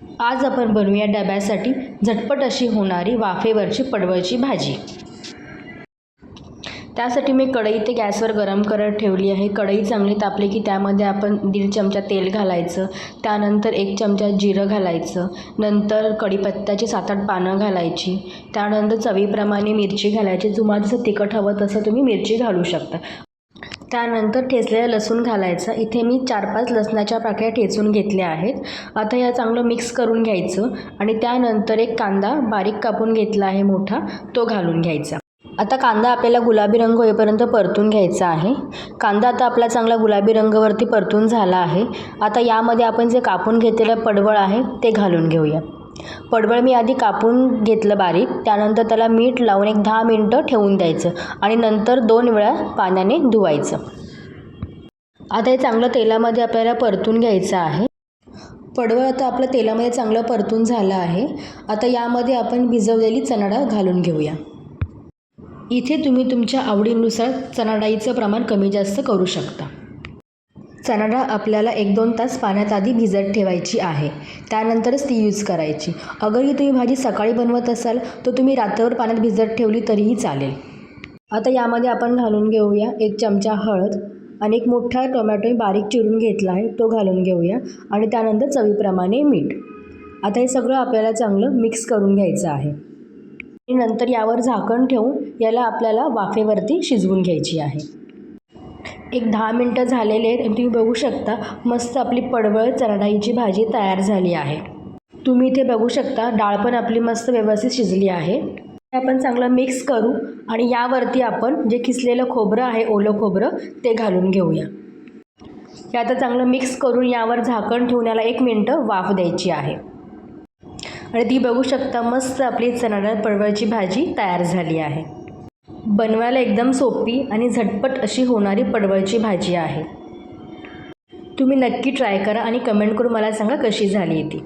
आज आपण बनवूया डब्यासाठी झटपट अशी होणारी वाफेवरची पडवळची भाजी। त्यासाठी मी कढई ते गॅसवर गरम करत ठेवली आहे। कढई चांगली तापली की त्यामध्ये आपण 1.5 चमचा तेल घालायचं, त्यानंतर 1 चमचा जिरं घालायचं, नंतर कढीपत्त्याची 7-8 पानं घालायची, त्यानंतर चवीप्रमाणे मिरची घालायची। तुम्हाला जसं तिखट हवं तसं तुम्ही मिरची घालू शकता। त्यानंतर ठेचलेलं लसूण घालायचं। इथे मी 4-5 लसणाच्या पाकळ्या ठेचून घेतल्या आहेत। आता या चांगलं मिक्स करून घ्यायचं आणि त्यानंतर एक कांदा बारीक कापून घेतला आहे मोठा, तो घालून घ्यायचा। आता कांदा आपल्याला गुलाबी रंग होईपर्यंत परतून घ्यायचा आहे। कांदा आता आपला चांगला गुलाबी रंगावरती परतून झाला आहे। आता यामध्ये आपण जे कापून घेतलेलं पडवळ आहे ते घालून घेऊया। पडवळ मी आधी कापून घेतलं बारीक, त्यानंतर त्याला मीठ लावून एक 10 मिनिटं ठेवून द्यायचं आणि नंतर 2 वेळा पाण्याने धुवायचं। आता हे चांगलं तेलामध्ये आपल्याला परतून घ्यायचं आहे। पडवळ आता आपलं तेलामध्ये चांगलं परतून झालं आहे। आता यामध्ये आपण भिजवलेली चणा डाळ घालून घेऊया। इथे तुम्ही तुमच्या आवडीनुसार चणा डाळीचं प्रमाण कमी जास्त करू शकता। चणा डाळ आपल्याला 1-2 तास पाण्यात आधी भिजत ठेवायची आहे, त्यानंतरच ती यूज करायची। अगरही तुम्ही भाजी सकाळी बनवत असाल तर तुम्ही रात्रभर पाण्यात भिजत ठेवली तरीही चालेल। आता यामध्ये आपण घालून घेऊया 1 चमचा हळद आणि एक मोठा टोमॅटो बारीक चिरून घेतला आहे तो घालून घेऊया आणि त्यानंतर चवीप्रमाणे मीठ। आता हे सगळं आपल्याला चांगलं मिक्स करून घ्यायचं आहे आणि नंतर यावर झाकण ठेवून याला आपल्याला वाफेवरती शिजवून घ्यायची आहे। एक 10 मिनिटं झालेले आहेत आणि तुम्ही बघू शकता मस्त आपली पडवळ चणा डाळीची भाजी तयार झाली आहे। तुम्ही इथे बघू शकता डाळ पण आपली मस्त व्यवस्थित शिजली आहे। आपण चांगलं मिक्स करू आणि यावरती आपण जे किसलेलं खोबरं आहे, ओलं खोबरं, ते घालून घेऊया। हे आता चांगलं मिक्स करून यावर झाकण ठेवून याला 1 मिनिटं वाफ द्यायची आहे आणि ती बघू शकता मस्त आपली चणा डाळ पडवळची भाजी तयार झाली आहे। बनवायला एकदम सोपी आणि झटपट अशी होणारी पडवळची भाजी आहे। तुम्ही नक्की ट्राय करा आणि कमेंट करून मला सांगा कशी झाली ती।